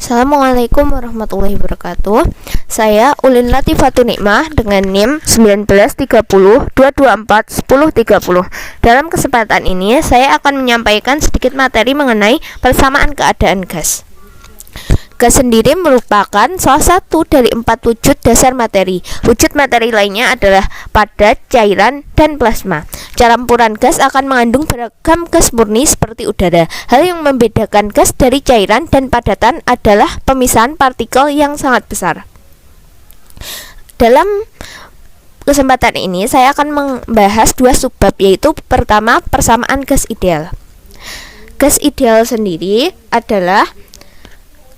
Assalamualaikum warahmatullahi wabarakatuh. Saya Ulin Latifatun Nikmah dengan NIM 193022411030. Dalam kesempatan ini saya akan menyampaikan sedikit materi mengenai persamaan keadaan gas. Gas sendiri merupakan salah satu dari 4 wujud dasar materi. Wujud materi lainnya adalah padat, cairan, dan plasma. Campuran gas akan mengandung beragam gas murni seperti udara. Hal yang membedakan gas dari cairan dan padatan adalah pemisahan partikel yang sangat besar. Dalam kesempatan ini saya akan membahas 2 subbab, yaitu pertama persamaan gas ideal. Gas ideal sendiri adalah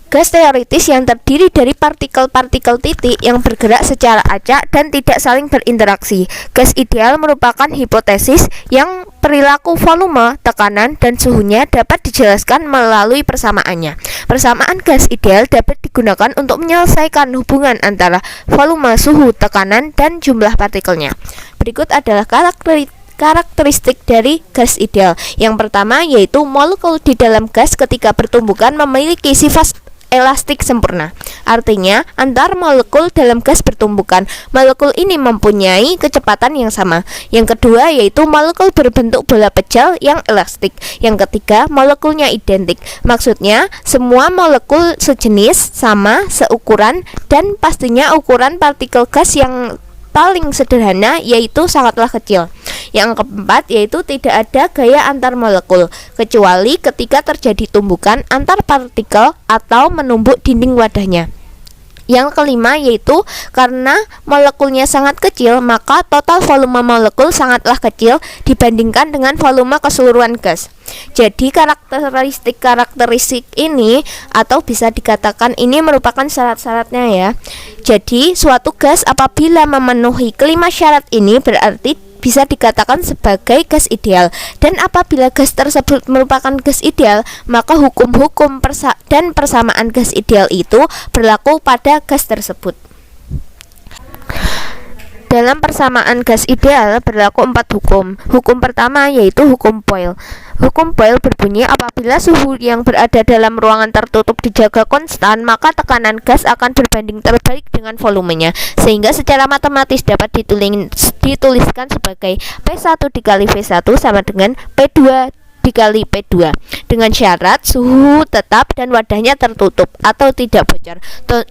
gas teoritis yang terdiri dari partikel-partikel titik yang bergerak secara acak dan tidak saling berinteraksi. Gas ideal merupakan hipotesis yang perilaku volume, tekanan, dan suhunya dapat dijelaskan melalui persamaannya. Persamaan gas ideal dapat digunakan untuk menyelesaikan hubungan antara volume, suhu, tekanan, dan jumlah partikelnya. Berikut adalah karakteristik dari gas ideal. Yang pertama yaitu molekul di dalam gas ketika bertumbukan memiliki sifat elastik sempurna. Artinya, antar molekul dalam gas bertumbukan, molekul ini mempunyai kecepatan yang sama. Yang kedua yaitu molekul berbentuk bola pecel yang elastik. Yang ketiga, molekulnya identik. Maksudnya, semua molekul sejenis, sama, seukuran, dan pastinya ukuran partikel gas yang paling sederhana yaitu sangatlah kecil. Yang keempat yaitu tidak ada gaya antar molekul kecuali ketika terjadi tumbukan antar partikel atau menumbuk dinding wadahnya. Yang kelima yaitu karena molekulnya sangat kecil, maka total volume molekul sangatlah kecil dibandingkan dengan volume keseluruhan gas. Jadi karakteristik ini atau bisa dikatakan ini merupakan syarat-syaratnya ya. Jadi suatu gas apabila memenuhi kelima syarat ini berarti bisa dikatakan sebagai gas ideal. Dan apabila gas tersebut merupakan gas ideal, maka hukum-hukum dan persamaan gas ideal itu berlaku pada gas tersebut. Dalam persamaan gas ideal berlaku 4 hukum. Hukum pertama yaitu hukum Boyle. Hukum Boyle berbunyi apabila suhu yang berada dalam ruangan tertutup dijaga konstan, maka tekanan gas akan berbanding terbalik dengan volumenya, sehingga secara matematis dapat dituliskan sebagai P1 dikali V1 sama dengan P2 dikali P2 dengan syarat suhu tetap dan wadahnya tertutup atau tidak bocor.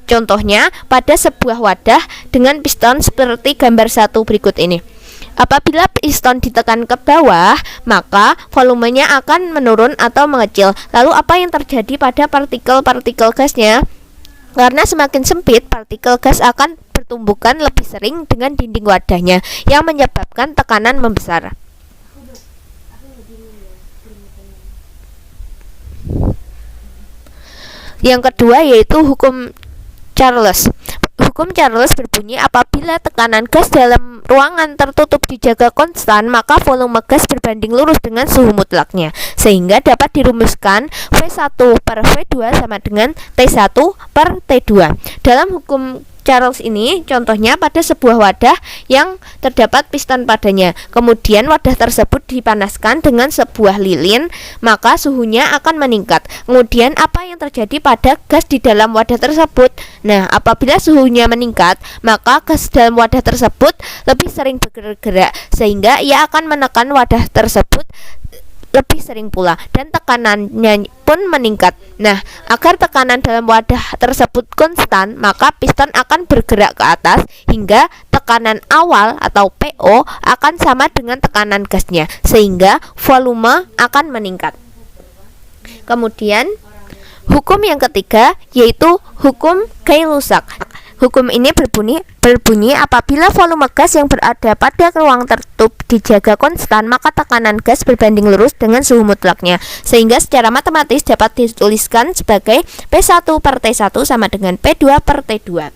Contohnya pada sebuah wadah dengan piston seperti gambar 1 berikut ini. Apabila piston ditekan ke bawah, maka volumenya akan menurun atau mengecil. Lalu apa yang terjadi pada partikel-partikel gasnya? Karena semakin sempit, partikel gas akan bertumbukan lebih sering dengan dinding wadahnya yang menyebabkan tekanan membesar. Yang kedua yaitu hukum Charles. Hukum Charles berbunyi apabila tekanan gas dalam ruangan tertutup dijaga konstan, maka volume gas berbanding lurus dengan suhu mutlaknya, sehingga dapat dirumuskan V1 per V2 sama dengan T1 per T2. Dalam hukum Charles ini contohnya pada sebuah wadah yang terdapat piston padanya. Kemudian wadah tersebut dipanaskan dengan sebuah lilin, maka suhunya akan meningkat. Kemudian apa yang terjadi pada gas di dalam wadah tersebut? Nah, apabila suhunya meningkat, maka gas dalam wadah tersebut lebih sering bergerak, sehingga ia akan menekan wadah tersebut lebih sering pula dan tekanannya pun meningkat. Nah, agar tekanan dalam wadah tersebut konstan, maka piston akan bergerak ke atas hingga tekanan awal atau PO akan sama dengan tekanan gasnya, sehingga volume akan meningkat. Kemudian hukum yang ketiga yaitu hukum Gay-Lussac. Hukum ini berbunyi apabila volume gas yang berada pada ruang tertutup dijaga konstan, maka tekanan gas berbanding lurus dengan suhu mutlaknya, sehingga secara matematis dapat dituliskan sebagai P1 per T1 sama dengan P2 per T2.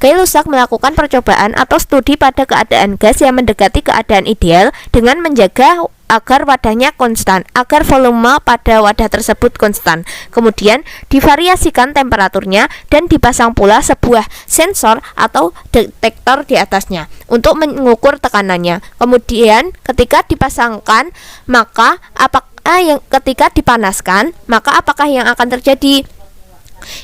Gay-Lussac melakukan percobaan atau studi pada keadaan gas yang mendekati keadaan ideal dengan menjaga agar wadahnya konstan, agar volume pada wadah tersebut konstan. Kemudian divariasikan temperaturnya dan dipasang pula sebuah sensor atau detektor di atasnya untuk mengukur tekanannya. Kemudian ketika dipasangkan, maka ketika dipanaskan, maka apakah yang akan terjadi?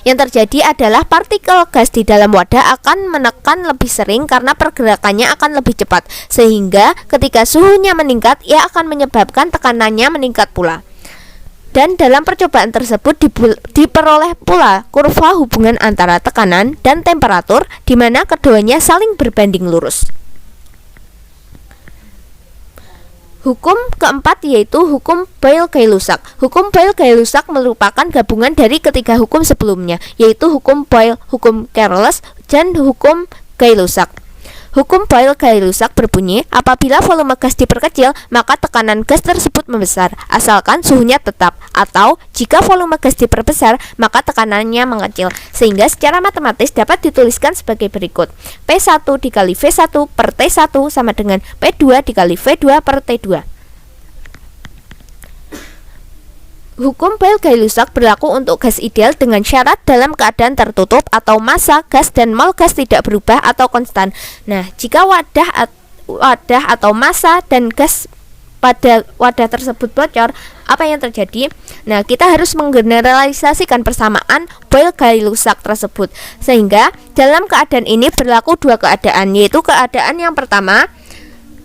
Yang terjadi adalah partikel gas di dalam wadah akan menekan lebih sering karena pergerakannya akan lebih cepat, sehingga ketika suhunya meningkat, ia akan menyebabkan tekanannya meningkat pula. Dan dalam percobaan tersebut diperoleh pula kurva hubungan antara tekanan dan temperatur, di mana keduanya saling berbanding lurus. Hukum keempat yaitu hukum Boyle-Gay-Lussac. Hukum Boyle-Gay-Lussac merupakan gabungan dari ketiga hukum sebelumnya, yaitu hukum Boyle, hukum Coriolis, dan hukum Gay-Lussac. Hukum Boyle-Gay-Lussac berbunyi, apabila volume gas diperkecil, maka tekanan gas tersebut membesar, asalkan suhunya tetap. Atau, jika volume gas diperbesar, maka tekanannya mengecil. Sehingga secara matematis dapat dituliskan sebagai berikut. P1 dikali V1 per T1 sama dengan P2 dikali V2 per T2. Hukum Boyle-Gay-Lussac berlaku untuk gas ideal dengan syarat dalam keadaan tertutup atau massa gas dan mol gas tidak berubah atau konstan. Nah, jika wadah atau massa dan gas pada wadah tersebut bocor, apa yang terjadi? Nah, kita harus menggeneralisasikan persamaan Boyle-Gay-Lussac tersebut. Sehingga dalam keadaan ini berlaku dua keadaan, yaitu keadaan yang pertama,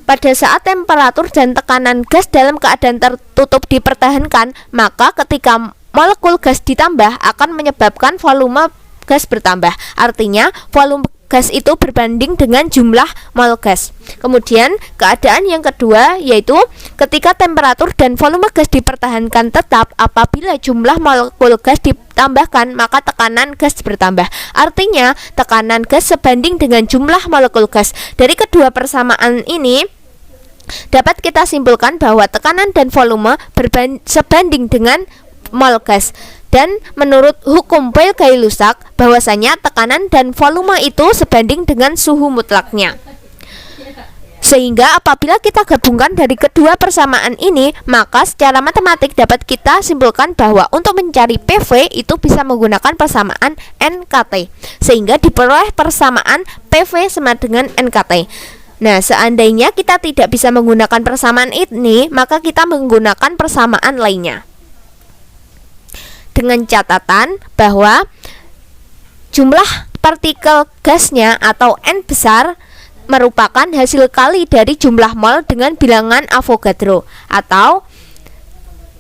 pada saat temperatur dan tekanan gas dalam keadaan tertutup dipertahankan, maka ketika molekul gas ditambah akan menyebabkan volume gas bertambah. Artinya, volume gas itu berbanding dengan jumlah mol gas. Kemudian, keadaan yang kedua yaitu ketika temperatur dan volume gas dipertahankan tetap, apabila jumlah molekul gas ditambahkan, maka tekanan gas bertambah. Artinya, tekanan gas sebanding dengan jumlah molekul gas. Dari kedua persamaan ini dapat kita simpulkan bahwa tekanan dan volume sebanding dengan mol gas. Dan menurut hukum Boyle-Gay-Lussac, bahwasanya tekanan dan volume itu sebanding dengan suhu mutlaknya. Sehingga apabila kita gabungkan dari kedua persamaan ini, maka secara matematik dapat kita simpulkan bahwa untuk mencari PV itu bisa menggunakan persamaan NKT, sehingga diperoleh persamaan PV sama dengan NKT. Nah, seandainya kita tidak bisa menggunakan persamaan ini, maka kita menggunakan persamaan lainnya. Dengan catatan bahwa jumlah partikel gasnya atau N besar merupakan hasil kali dari jumlah mol dengan bilangan Avogadro, atau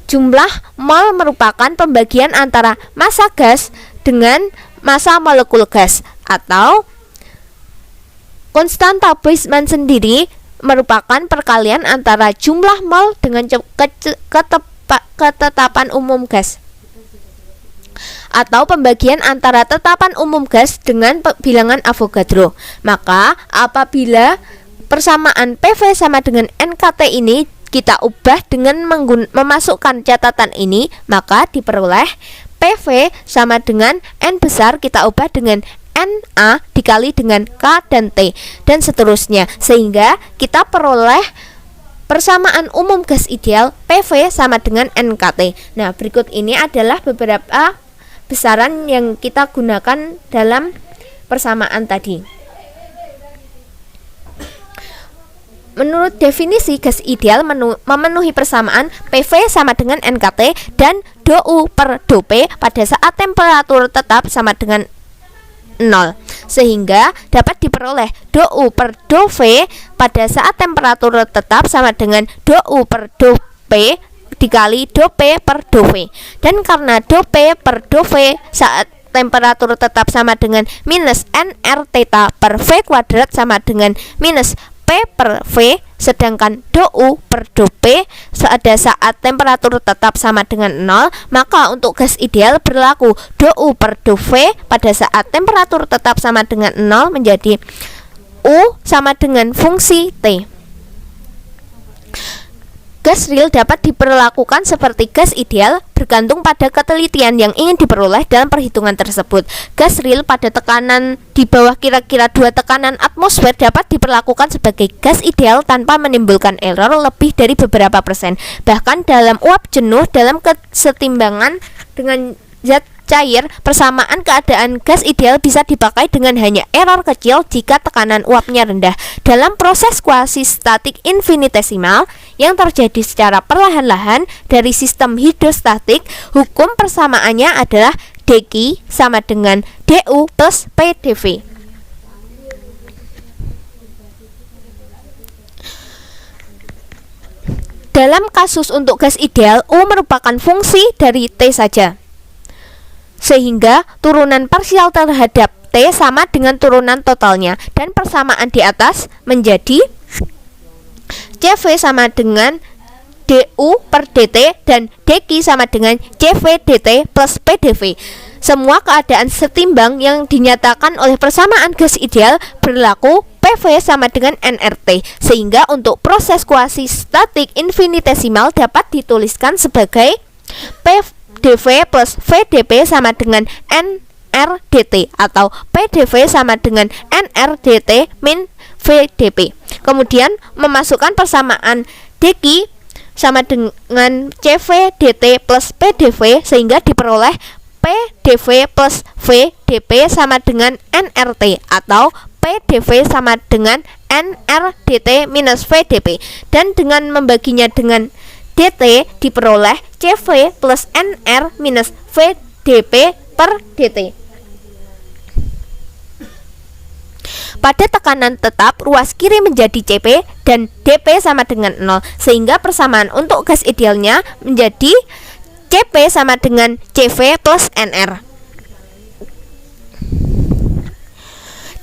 jumlah mol merupakan pembagian antara massa gas dengan massa molekul gas, atau konstanta Boltzmann sendiri merupakan perkalian antara jumlah mol dengan ketetapan umum gas, atau pembagian antara tetapan umum gas dengan bilangan Avogadro. Maka apabila persamaan PV sama dengan NKT ini kita ubah dengan memasukkan catatan ini, maka diperoleh PV sama dengan N besar kita ubah dengan NA dikali dengan K dan T, dan seterusnya, sehingga kita peroleh persamaan umum gas ideal PV sama dengan NKT. Nah, berikut ini adalah beberapa besaran yang kita gunakan dalam persamaan tadi. Menurut definisi, gas ideal memenuhi persamaan PV sama dengan NKT dan DO per DP pada saat temperatur tetap sama dengan 0, sehingga dapat diperoleh DO per DV pada saat temperatur tetap sama dengan DO per DP dikali DP per DV. Dan karena DP per DV saat temperatur tetap sama dengan minus NR theta per V kuadrat sama dengan minus P per V, sedangkan DO per DP pada saat temperatur tetap sama dengan 0, maka untuk gas ideal berlaku DO per DV pada saat temperatur tetap sama dengan 0 menjadi U sama dengan fungsi T. Gas real dapat diperlakukan seperti gas ideal bergantung pada ketelitian yang ingin diperoleh dalam perhitungan tersebut. Gas real pada tekanan di bawah kira-kira 2 tekanan atmosfer dapat diperlakukan sebagai gas ideal tanpa menimbulkan error lebih dari beberapa persen. Bahkan dalam uap jenuh dalam kesetimbangan dengan zat cair, persamaan keadaan gas ideal bisa dipakai dengan hanya error kecil jika tekanan uapnya rendah. Dalam proses kuasi-statik infinitesimal yang terjadi secara perlahan-lahan dari sistem hidrostatik, hukum persamaannya adalah dq sama dengan du plus pdv. Dalam kasus untuk gas ideal, U merupakan fungsi dari T saja, sehingga turunan parsial terhadap T sama dengan turunan totalnya, dan persamaan di atas menjadi CV sama dengan du per dt dan dq sama dengan cv dt plus pdv. Semua keadaan setimbang yang dinyatakan oleh persamaan gas ideal berlaku PV sama dengan nRT, sehingga untuk proses kuasi statik infinitesimal dapat dituliskan sebagai PdV plus VdP sama dengan nRdt atau PdV sama dengan nRdt min VdP. Kemudian memasukkan persamaan dq sama dengan cv dt plus pdv, sehingga diperoleh pdv plus vdp sama dengan nRT atau pdv sama dengan nRdt minus vdp, dan dengan membaginya dengan dt diperoleh cv plus nr minus vdp per dt. Pada tekanan tetap, ruas kiri menjadi Cp dan dP sama dengan 0, sehingga persamaan untuk gas idealnya menjadi Cp sama dengan Cv plus Nr.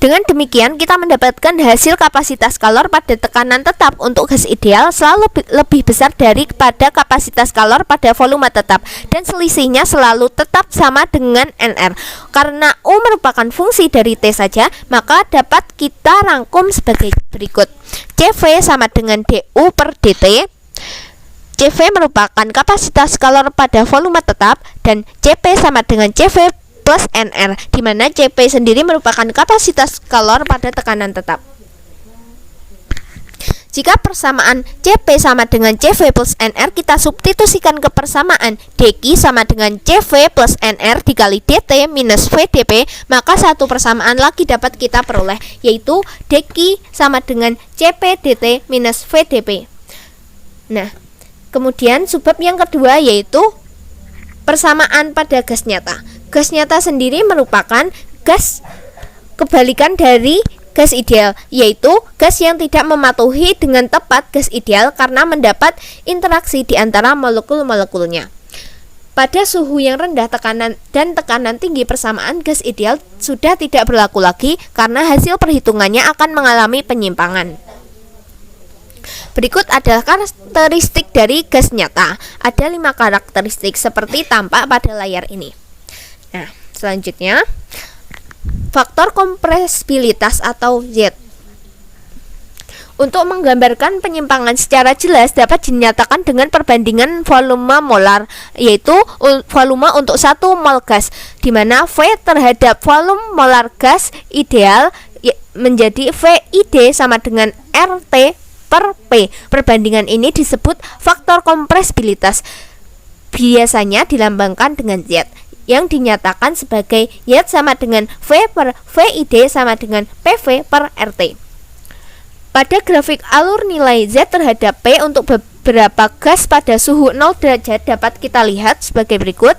Dengan demikian, kita mendapatkan hasil kapasitas kalor pada tekanan tetap untuk gas ideal selalu lebih besar daripada kapasitas kalor pada volume tetap, dan selisihnya selalu tetap sama dengan Nr. Karena U merupakan fungsi dari T saja, maka dapat kita rangkum sebagai berikut. Cv sama dengan du per dt. Cv merupakan kapasitas kalor pada volume tetap, dan Cp sama dengan Cv plus Nr, di mana Cp sendiri merupakan kapasitas kalor pada tekanan tetap. Jika persamaan Cp sama dengan Cv plus Nr kita substitusikan ke persamaan dq sama dengan Cv plus Nr dikali dt minus vdp, maka satu persamaan lagi dapat kita peroleh, yaitu dq sama dengan Cp dt minus vdp. Nah, kemudian subbab yang kedua yaitu persamaan pada gas nyata. Gas nyata sendiri merupakan gas kebalikan dari gas ideal, yaitu gas yang tidak mematuhi dengan tepat gas ideal karena mendapat interaksi di antara molekul-molekulnya. Pada suhu yang rendah tekanan dan tekanan tinggi, persamaan gas ideal sudah tidak berlaku lagi karena hasil perhitungannya akan mengalami penyimpangan. Berikut adalah karakteristik dari gas nyata. Ada 5 karakteristik seperti tampak pada layar ini. Nah, selanjutnya faktor kompresibilitas atau Z. Untuk menggambarkan penyimpangan secara jelas dapat dinyatakan dengan perbandingan volume molar, yaitu volume untuk 1 mol gas, di mana V terhadap volume molar gas ideal menjadi VID sama dengan RT per P. Perbandingan ini disebut faktor kompresibilitas. Biasanya dilambangkan dengan Z, yang dinyatakan sebagai Y sama dengan V per VID sama dengan PV per RT. Pada grafik alur nilai Z terhadap P untuk beberapa gas pada suhu 0 derajat dapat kita lihat sebagai berikut.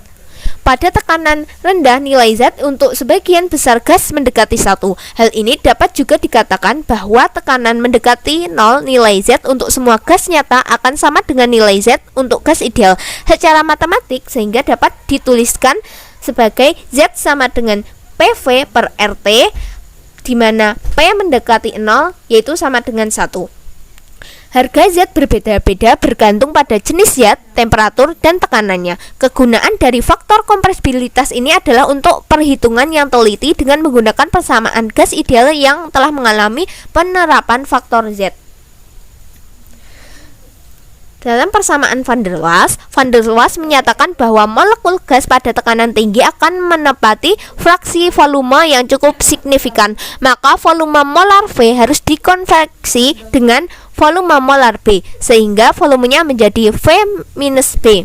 Pada tekanan rendah, nilai Z untuk sebagian besar gas mendekati 1. Hal ini dapat juga dikatakan bahwa tekanan mendekati 0 nilai Z untuk semua gas nyata akan sama dengan nilai Z untuk gas ideal secara matematik, sehingga dapat dituliskan sebagai Z sama dengan PV per RT, di mana P mendekati 0 yaitu sama dengan 1. Harga Z berbeda-beda bergantung pada jenis zat, temperatur, dan tekanannya. Kegunaan dari faktor kompresibilitas ini adalah untuk perhitungan yang teliti dengan menggunakan persamaan gas ideal yang telah mengalami penerapan faktor Z. Dalam persamaan van der Waals menyatakan bahwa molekul gas pada tekanan tinggi akan menepati fraksi volume yang cukup signifikan, maka volume molar V harus dikonveksi dengan volume molar B, sehingga volumenya menjadi V minus B.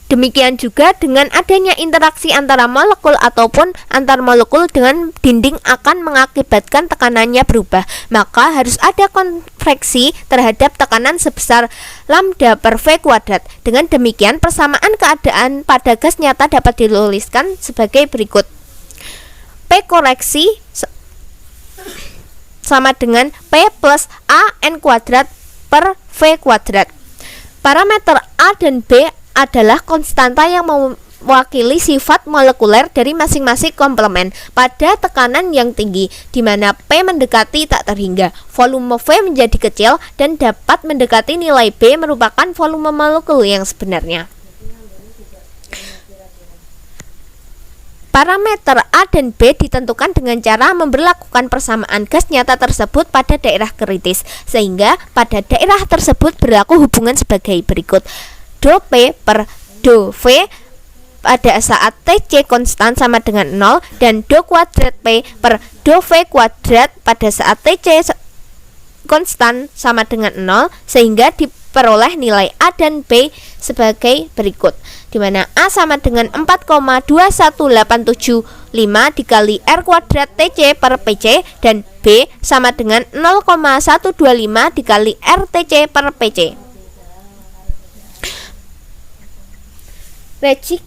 Demikian juga dengan adanya interaksi antara molekul ataupun antar molekul dengan dinding akan mengakibatkan tekanannya berubah. Maka harus ada konveksi terhadap tekanan sebesar lambda per V kuadrat. Dengan demikian persamaan keadaan pada gas nyata dapat dituliskan sebagai berikut. P koreksi sama dengan P plus A N kuadrat per V kuadrat. Parameter A dan B adalah konstanta yang mewakili sifat molekuler dari masing-masing komplemen pada tekanan yang tinggi, di mana P mendekati tak terhingga, volume V menjadi kecil, dan dapat mendekati nilai B merupakan volume molekul yang sebenarnya. Parameter A dan B ditentukan dengan cara memberlakukan persamaan gas nyata tersebut pada daerah kritis, sehingga pada daerah tersebut berlaku hubungan sebagai berikut. Do P per do V pada saat Tc konstan sama dengan 0 dan do kuadrat P per do V kuadrat pada saat Tc konstan sama dengan 0, sehingga diperoleh nilai A dan B sebagai berikut, di mana A sama dengan 4,21875 dikali R kuadrat Tc per Pc dan B sama dengan 0,125 dikali R Tc per Pc. Ricci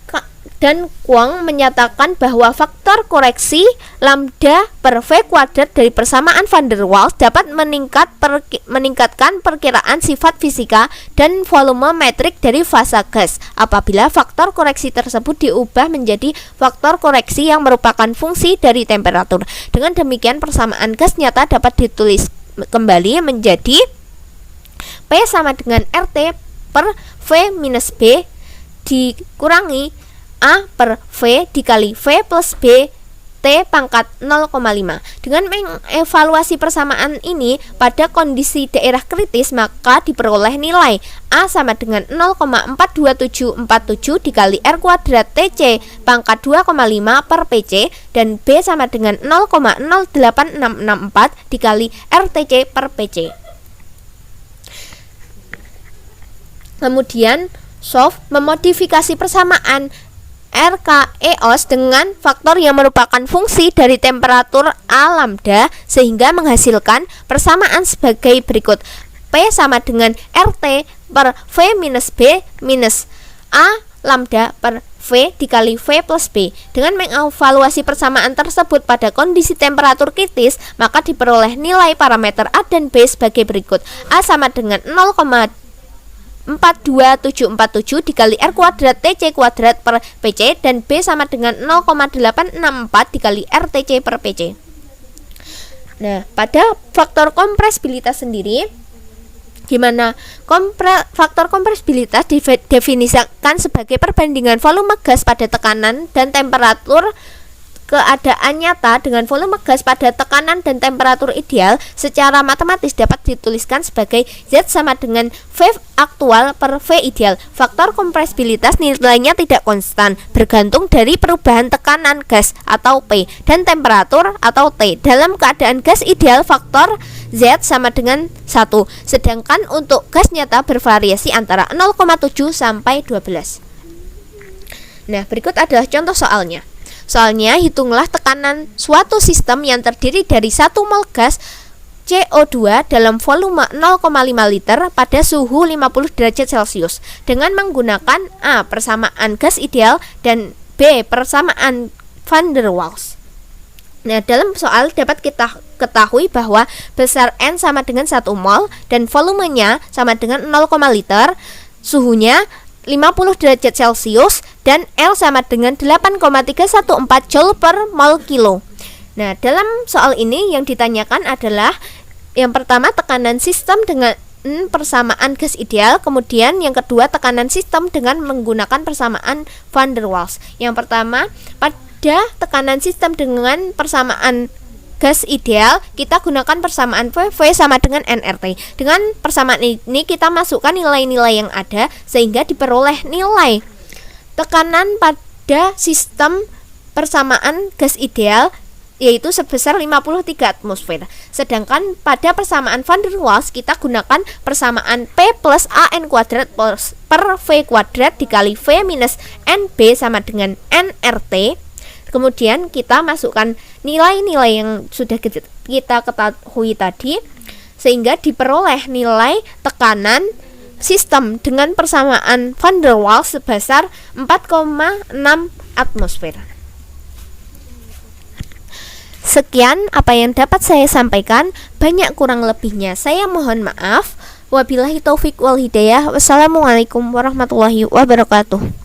dan Kwong menyatakan bahwa faktor koreksi lambda per V kuadrat dari persamaan van der Waals dapat meningkatkan perkiraan sifat fisika dan volumemetrik dari fasa gas apabila faktor koreksi tersebut diubah menjadi faktor koreksi yang merupakan fungsi dari temperatur. Dengan demikian persamaan gas nyata dapat ditulis kembali menjadi P sama dengan RT per V minus B dikurangi A per V dikali V plus B T pangkat 0,5. Dengan mengevaluasi persamaan ini pada kondisi daerah kritis, maka diperoleh nilai A sama dengan 0,42747 dikali R kuadrat Tc pangkat 2,5 per Pc dan B sama dengan 0,08664 dikali RTc per Pc. Kemudian Sof memodifikasi persamaan RKEOS dengan faktor yang merupakan fungsi dari temperatur A lambda sehingga menghasilkan persamaan sebagai berikut. P sama dengan RT per V minus B minus A lambda per V dikali V plus B. Dengan mengevaluasi persamaan tersebut pada kondisi temperatur kritis, maka diperoleh nilai parameter A dan B sebagai berikut. A sama dengan 0,42747 dikali R kuadrat Tc kuadrat per Pc dan B sama dengan 0,864 dikali RTc per Pc. Nah, pada faktor kompresibilitas sendiri, di mana faktor kompresibilitas didefinisikan sebagai perbandingan volume gas pada tekanan dan temperatur keadaan nyata dengan volume gas pada tekanan dan temperatur ideal secara matematis dapat dituliskan sebagai Z sama dengan V aktual per V ideal. Faktor kompresibilitas nilainya tidak konstan, bergantung dari perubahan tekanan gas atau P dan temperatur atau T. Dalam keadaan gas ideal faktor Z sama dengan 1, sedangkan untuk gas nyata bervariasi antara 0,7 sampai 12. Nah, berikut adalah contoh soalnya. Soalnya, hitunglah tekanan suatu sistem yang terdiri dari 1 mol gas CO2 dalam volume 0,5 liter pada suhu 50 derajat Celcius dengan menggunakan A. persamaan gas ideal dan B. persamaan van der Waals. Nah, dalam soal dapat kita ketahui bahwa besar N sama dengan 1 mol dan volumenya sama dengan 0, liter, suhunya 50 derajat Celcius dan L sama dengan 8,314 Joule per mol kilo. Nah, dalam soal ini yang ditanyakan adalah yang pertama tekanan sistem dengan persamaan gas ideal, kemudian yang kedua tekanan sistem dengan menggunakan persamaan van der Waals. Yang pertama, pada tekanan sistem dengan persamaan gas ideal, kita gunakan persamaan V sama dengan nRT. Dengan persamaan ini kita masukkan nilai-nilai yang ada sehingga diperoleh nilai tekanan pada sistem persamaan gas ideal yaitu sebesar 53 atmosfer. Sedangkan pada persamaan van der Waals kita gunakan persamaan P plus AN kuadrat per V kuadrat dikali V minus NB sama dengan nRT. Kemudian kita masukkan nilai-nilai yang sudah kita ketahui tadi, sehingga diperoleh nilai tekanan sistem dengan persamaan van der Waals sebesar 4,6 atmosfer. Sekian apa yang dapat saya sampaikan, banyak kurang lebihnya saya mohon maaf. Wabillahi taufik wal hidayah. Wassalamualaikum warahmatullahi wabarakatuh.